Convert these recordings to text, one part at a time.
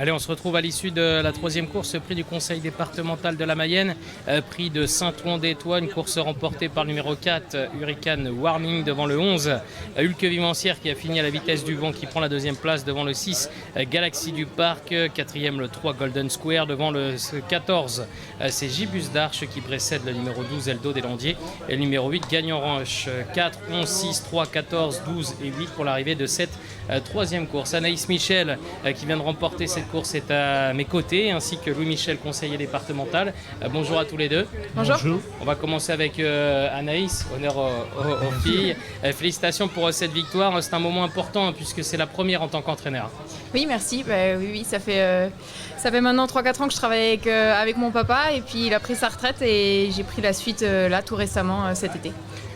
Allez, on se retrouve à l'issue de la troisième course, prix du conseil départemental de la Mayenne, prix de Saint-Ouen-des-Toits, une course remportée par le numéro 4, Hurricane Warming, devant le 11, Hulk Vivancière qui a fini à la vitesse du vent, qui prend la deuxième place devant le 6, Galaxy du Parc, quatrième le 3, Golden Square, devant le 14, c'est Gibus d'Arche qui précède le numéro 12, Eldo des Landiers, et le numéro 8, Gagnant Roche, 4, 11, 6, 3, 14, 12 et 8 pour l'arrivée de cette troisième course. Anaïs Michel qui vient de remporter cette course est à mes côtés, ainsi que Louis-Michel, conseiller départemental. Bonjour à tous les deux. Bonjour. On va commencer avec Anaïs, honneur aux filles. Félicitations pour cette victoire, c'est un moment important hein, puisque c'est la première en tant qu'entraîneur. Oui, merci. Oui, ça fait maintenant 3-4 ans que je travaille avec mon papa et puis il a pris sa retraite et j'ai pris la suite là tout récemment cet été.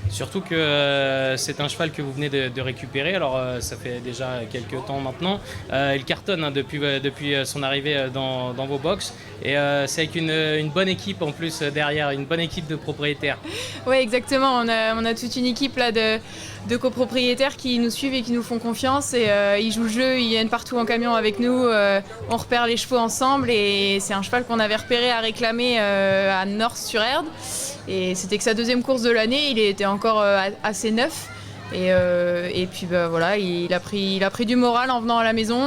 Surtout que c'est un cheval que vous venez de récupérer, alors ça fait déjà quelques temps maintenant. Il cartonne hein, depuis son arrivée dans vos box et c'est avec une bonne équipe en plus derrière, une bonne équipe de propriétaires. Oui, exactement. On a toute une équipe là de copropriétaires qui nous suivent et qui nous font confiance et ils jouent le jeu, ils viennent partout en camion avec nous, on repère les chevaux ensemble et c'est un cheval qu'on avait repéré à réclamer à North-sur-Erdre et c'était que sa deuxième course de l'année, il était encore assez neuf et puis voilà, il a pris du moral en venant à la maison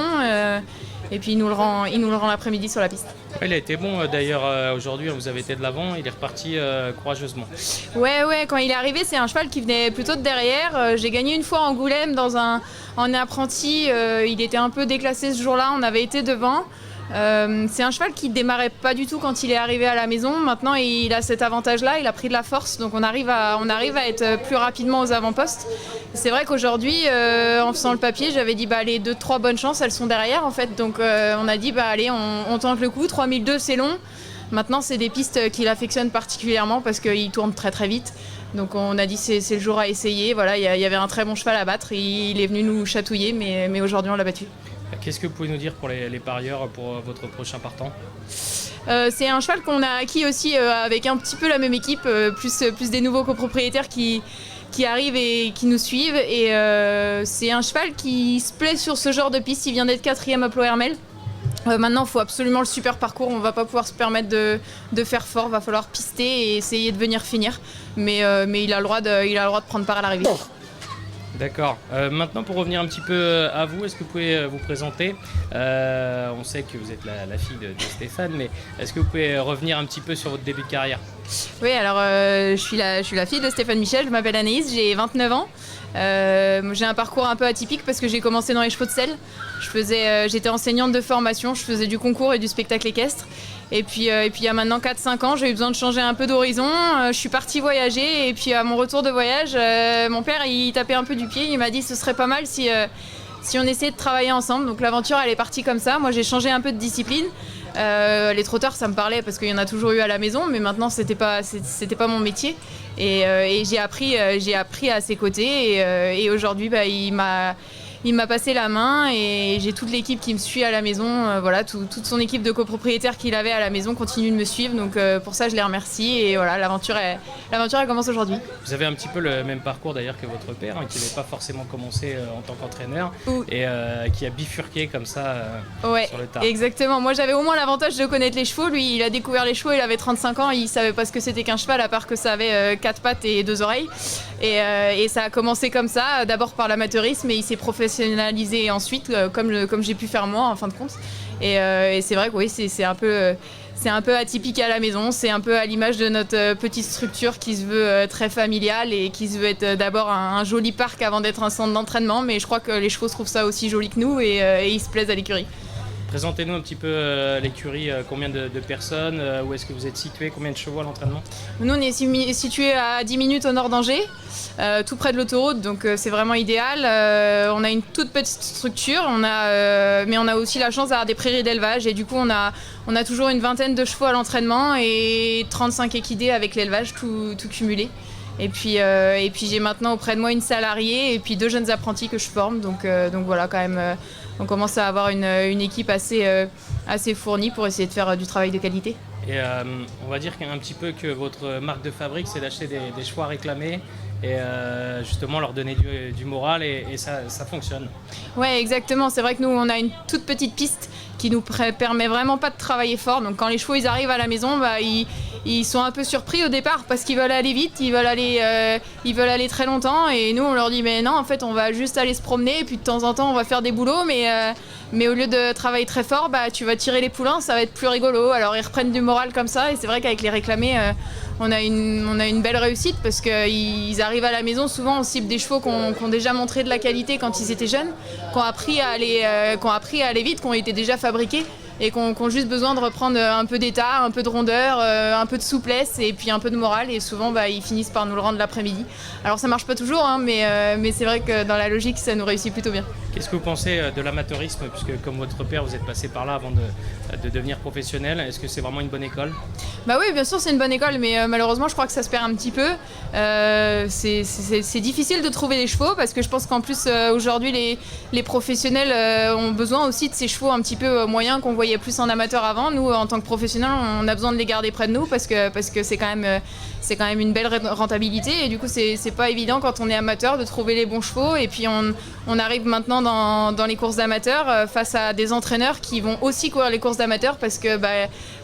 et puis il nous le rend l'après-midi sur la piste. Il a été bon d'ailleurs aujourd'hui, vous avez été de l'avant, il est reparti courageusement. Ouais, quand il est arrivé, c'est un cheval qui venait plutôt de derrière. J'ai gagné une fois en Angoulême en apprenti, il était un peu déclassé ce jour-là, on avait été devant. C'est un cheval qui démarrait pas du tout quand il est arrivé à la maison. Maintenant, il a cet avantage-là, il a pris de la force, donc on arrive à être plus rapidement aux avant-postes. C'est vrai qu'aujourd'hui, en faisant le papier, j'avais dit les 2-3 bonnes chances, elles sont derrière en fait. Donc on a dit allez, on tente le coup. 3002, c'est long. Maintenant, c'est des pistes qu'il affectionne particulièrement parce qu'il tourne très très vite. Donc on a dit c'est le jour à essayer. Voilà, il y avait un très bon cheval à battre. Il est venu nous chatouiller, mais aujourd'hui on l'a battu. Qu'est-ce que vous pouvez nous dire pour les parieurs pour votre prochain partant ? C'est un cheval qu'on a acquis aussi avec un petit peu la même équipe, plus des nouveaux copropriétaires qui arrivent et qui nous suivent. Et c'est un cheval qui se plaît sur ce genre de piste. Il vient d'être 4e à Plohermel. Maintenant, il faut absolument le super parcours. On ne va pas pouvoir se permettre de faire fort. Il va falloir pister et essayer de venir finir. Mais il a le droit de prendre part à l'arrivée. D'accord. Maintenant, pour revenir un petit peu à vous, est-ce que vous pouvez vous présenter ? On sait que vous êtes la fille de Stéphane, mais est-ce que vous pouvez revenir un petit peu sur votre début de carrière ? Oui, alors je suis la fille de Stéphane Michel, je m'appelle Anaïs, j'ai 29 ans. J'ai un parcours un peu atypique parce que j'ai commencé dans les chevaux de selle. J'étais enseignante de formation, je faisais du concours et du spectacle équestre. Et puis il y a maintenant 4-5 ans, j'ai eu besoin de changer un peu d'horizon. Je suis partie voyager et puis à mon retour de voyage, mon père il tapait un peu du pied. Il m'a dit ce serait pas mal si on essayait de travailler ensemble. Donc l'aventure elle est partie comme ça. Moi j'ai changé un peu de discipline. Les trotteurs ça me parlait parce qu'il y en a toujours eu à la maison, mais maintenant c'était pas mon métier. Et j'ai appris à ses côtés et aujourd'hui il m'a passé la main et j'ai toute l'équipe qui me suit à la maison. Voilà, toute son équipe de copropriétaires qu'il avait à la maison continue de me suivre. Donc pour ça, je les remercie. Et voilà, l'aventure elle commence aujourd'hui. Vous avez un petit peu le même parcours d'ailleurs que votre père, hein, qui n'avait pas forcément commencé en tant qu'entraîneur et qui a bifurqué comme ça sur le tard. Exactement. Moi, j'avais au moins l'avantage de connaître les chevaux. Lui, il a découvert les chevaux, il avait 35 ans. Il savait pas ce que c'était qu'un cheval, à part que ça avait 4 pattes et 2 oreilles. Et ça a commencé comme ça, d'abord par l'amateurisme, mais il s'est professionnalisé ensuite, comme j'ai pu faire moi en fin de compte. Et c'est vrai que oui, c'est un peu atypique à la maison, c'est un peu à l'image de notre petite structure qui se veut très familiale et qui se veut être d'abord un joli parc avant d'être un centre d'entraînement, mais je crois que les chevaux trouvent ça aussi joli que nous et ils se plaisent à l'écurie. Présentez-nous un petit peu l'écurie, combien de personnes, où est-ce que vous êtes situé, combien de chevaux à l'entraînement ? Nous on est situé à 10 minutes au nord d'Angers, tout près de l'autoroute, donc c'est vraiment idéal. On a une toute petite structure, mais on a aussi la chance d'avoir des prairies d'élevage et du coup on a toujours une vingtaine de chevaux à l'entraînement et 35 équidés avec l'élevage tout cumulé. Et puis j'ai maintenant auprès de moi une salariée et puis 2 jeunes apprentis que je forme, donc voilà quand même. On commence à avoir une équipe assez fournie pour essayer de faire du travail de qualité. Et on va dire un petit peu que votre marque de fabrique, c'est d'acheter des chevaux à réclamer et justement leur donner du moral et ça fonctionne. Ouais, exactement. C'est vrai que nous, on a une toute petite piste qui nous permet vraiment pas de travailler fort. Donc quand les chevaux ils arrivent à la maison, ils sont un peu surpris au départ parce qu'ils veulent aller vite, ils veulent aller très longtemps, et nous on leur dit mais non, en fait on va juste aller se promener, et puis de temps en temps on va faire des boulots, mais au lieu de travailler très fort, tu vas tirer les poulains, ça va être plus rigolo. Alors ils reprennent du moral comme ça, et c'est vrai qu'avec les réclamés, on a une belle réussite parce qu'ils arrivent à la maison. Souvent on cible des chevaux qui ont déjà montré de la qualité quand ils étaient jeunes, qui ont appris à aller vite, qui ont été déjà fabriqués et qui ont juste besoin de reprendre un peu d'état, un peu de rondeur, un peu de souplesse et puis un peu de morale, et souvent ils finissent par nous le rendre l'après-midi. Alors ça marche pas toujours, hein, mais c'est vrai que dans la logique ça nous réussit plutôt bien. Qu'est-ce que vous pensez de l'amateurisme, puisque comme votre père vous êtes passé par là avant de devenir professionnel? Est-ce que c'est vraiment une bonne école? Bah oui, bien sûr c'est une bonne école, mais malheureusement je crois que ça se perd un petit peu. C'est difficile de trouver des chevaux parce que je pense qu'en plus aujourd'hui les professionnels ont besoin aussi de ces chevaux un petit peu moyens qu'on voyait plus en amateur avant. Nous en tant que professionnels on a besoin de les garder près de nous parce que c'est quand même une belle rentabilité, et du coup c'est pas évident quand on est amateur de trouver les bons chevaux. Et puis on arrive maintenant dans les courses d'amateurs face à des entraîneurs qui vont aussi courir les courses d'amateurs parce que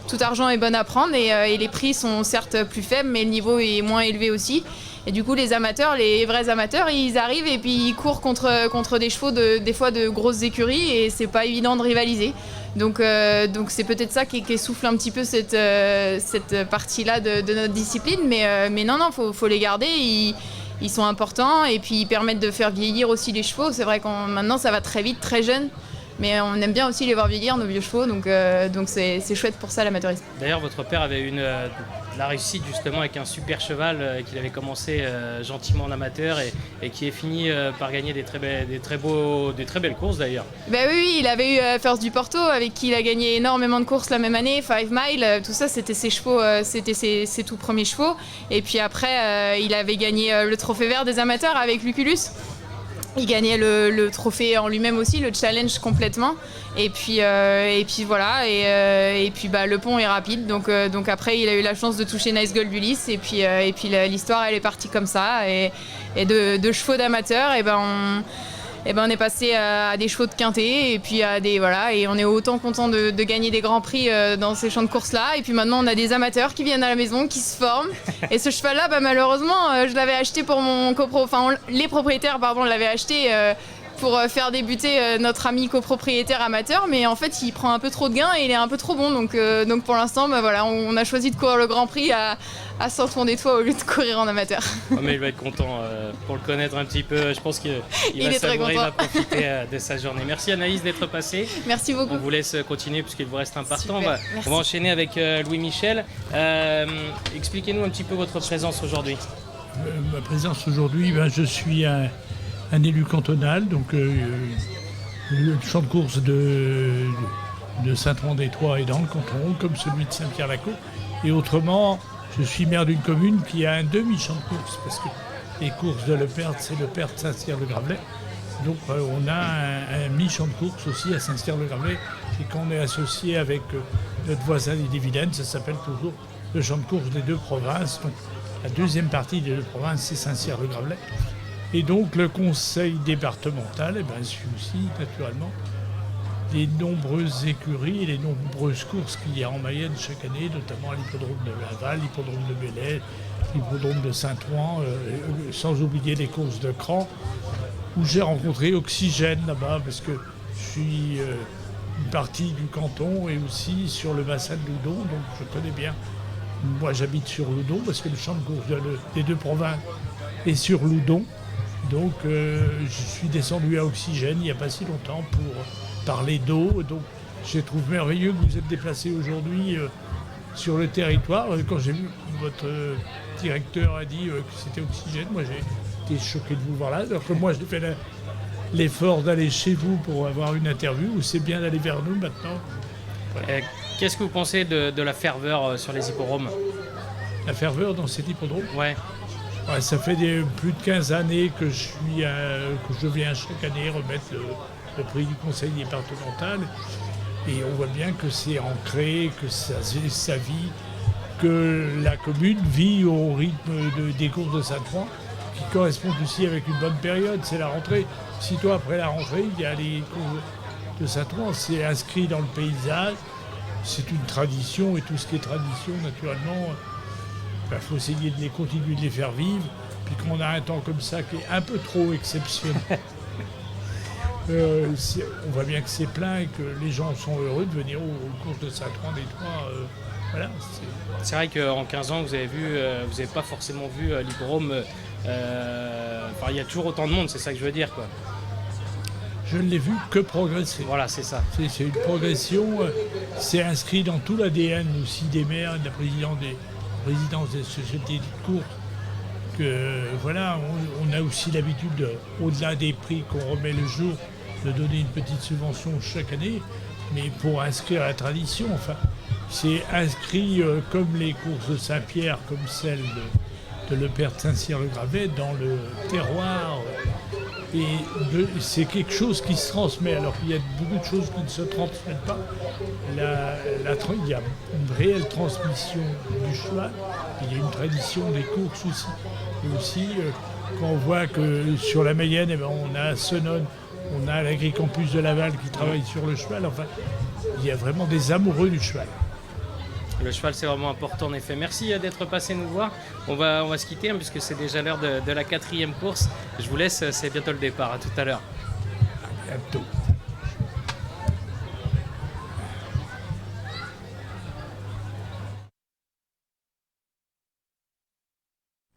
tout argent est bon à prendre, et les prix sont certes plus faibles mais le niveau est moins élevé aussi. Et du coup les amateurs, les vrais amateurs, ils arrivent et puis ils courent contre des chevaux des fois de grosses écuries, et c'est pas évident de rivaliser. Donc c'est peut-être ça qui essouffle un petit peu cette partie-là de notre discipline, mais non, faut les garder. Ils sont importants et puis ils permettent de faire vieillir aussi les chevaux. C'est vrai que maintenant ça va très vite, très jeune, mais on aime bien aussi les voir vieillir, nos vieux chevaux, donc c'est chouette pour ça l'amateurisme. D'ailleurs votre père avait eu la réussite justement avec un super cheval qu'il avait commencé gentiment en amateur et qui est fini par gagner des très belles courses d'ailleurs. Oui, il avait eu First du Porto avec qui il a gagné énormément de courses la même année, 5 Mile, tout ça c'était ses chevaux, c'était ses tout premiers chevaux. Et puis après il avait gagné le trophée vert des amateurs avec Lucullus. Il gagnait le trophée en lui-même aussi, le challenge complètement. Et puis voilà. Et puis le pont est rapide. Donc après, il a eu la chance de toucher Nice Gold Ulysse. Et puis l'histoire, elle est partie comme ça. Et de chevaux d'amateurs, on est passé à des chevaux de quintet, et puis et on est autant content de gagner des grands prix dans ces champs de course là. Et puis maintenant on a des amateurs qui viennent à la maison, qui se forment. Et ce cheval là, malheureusement je l'avais acheté pour mon les propriétaires l'avaient acheté pour faire débuter notre ami copropriétaire amateur, mais en fait il prend un peu trop de gains et il est un peu trop bon, donc pour l'instant on a choisi de courir le Grand Prix à Saint-Ouen-des-Toits au lieu de courir en amateur. Oh, mais il va être content pour le connaître un petit peu. Je pense qu'il va savourer, il va profiter de sa journée. Merci Anaïs d'être passée. Merci beaucoup. On vous laisse continuer puisqu'il vous reste un partant. Super, on va enchaîner avec Louis-Michel. Expliquez-nous un petit peu votre présence aujourd'hui. Ma présence aujourd'hui, je suis un élu cantonal, donc le champ de course de Saint-Ouen-des-Toits est dans le canton, comme celui de Saint-Pierre-la-Cour. Et autrement, je suis maire d'une commune qui a un demi-champ de course, parce que les courses de Le Perth, c'est Le Perth, Saint-Cyr-le-Gravelet. Donc on a un mi-champ de course aussi à Saint-Cyr-le-Gravelet. Et quand on est associé avec notre voisin des Dividendes, ça s'appelle toujours le champ de course des deux provinces. Donc la deuxième partie des deux provinces, c'est Saint-Cyr-le-Gravelet. Et donc le conseil départemental suit aussi naturellement les nombreuses écuries et les nombreuses courses qu'il y a en Mayenne chaque année, notamment à l'hippodrome de Laval, l'hippodrome de Belley, l'hippodrome de Saint-Ouen, sans oublier les courses de Cran, où j'ai rencontré Oxygène là-bas, parce que je suis une partie du canton et aussi sur le bassin de Loudon, donc je connais bien. Moi j'habite sur Loudon, parce que le champ de course des deux provinces est sur Loudon. Donc je suis descendu à Oxygène il n'y a pas si longtemps pour parler d'eau. Donc je trouve merveilleux que vous êtes déplacé aujourd'hui sur le territoire. Quand j'ai vu votre directeur a dit que c'était Oxygène, moi j'ai été choqué de vous voir là. Alors que moi j'ai fait l'effort d'aller chez vous pour avoir une interview, ou c'est bien d'aller vers nous maintenant. Voilà. Qu'est-ce que vous pensez de la ferveur sur les hippodromes? La ferveur dans cet hippodrome? Ouais. Ouais, ça fait plus de 15 années que je viens chaque année remettre le prix du conseil départemental, et on voit bien que c'est ancré, que ça vit, que la commune vit au rythme des courses de Saint-Ouen, qui correspondent aussi avec une bonne période, c'est la rentrée. Sitôt après la rentrée, il y a de Saint-Ouen. C'est inscrit dans le paysage, c'est une tradition, et tout ce qui est tradition, naturellement, il faut essayer de les continuer de les faire vivre. Puis quand on a un temps comme ça qui est un peu trop exceptionnel, on voit bien que c'est plein et que les gens sont heureux de venir aux courses de Saint-Ouen-des-Trois. Voilà, c'est vrai qu'en 15 ans, vous n'avez pas forcément vu l'hippodrome. Il y a toujours autant de monde, c'est ça que je veux dire, quoi. Je ne l'ai vu que progresser. Voilà, c'est ça. C'est une progression, c'est inscrit dans tout l'ADN aussi des maires et de la présidence des sociétés de course. Que, voilà, on a aussi l'habitude, au-delà des prix qu'on remet le jour, de donner une petite subvention chaque année, mais pour inscrire la tradition. Enfin, c'est inscrit comme les courses de Saint-Pierre, comme celle de Le Père de Saint-Cyr-le-Gravet, dans le terroir. Et c'est quelque chose qui se transmet, alors qu'il y a beaucoup de choses qui ne se transmettent pas. Il y a une réelle transmission du cheval, il y a une tradition des courses aussi. Et aussi, quand on voit que sur la Mayenne, on a à Senones, on a l'Agricampus de Laval qui travaille sur le cheval. Enfin, il y a vraiment des amoureux du cheval. Le cheval, c'est vraiment important, en effet. Merci d'être passé nous voir. On va se quitter, puisque c'est déjà l'heure de la 4e course. Je vous laisse, c'est bientôt le départ. À tout à l'heure. À bientôt.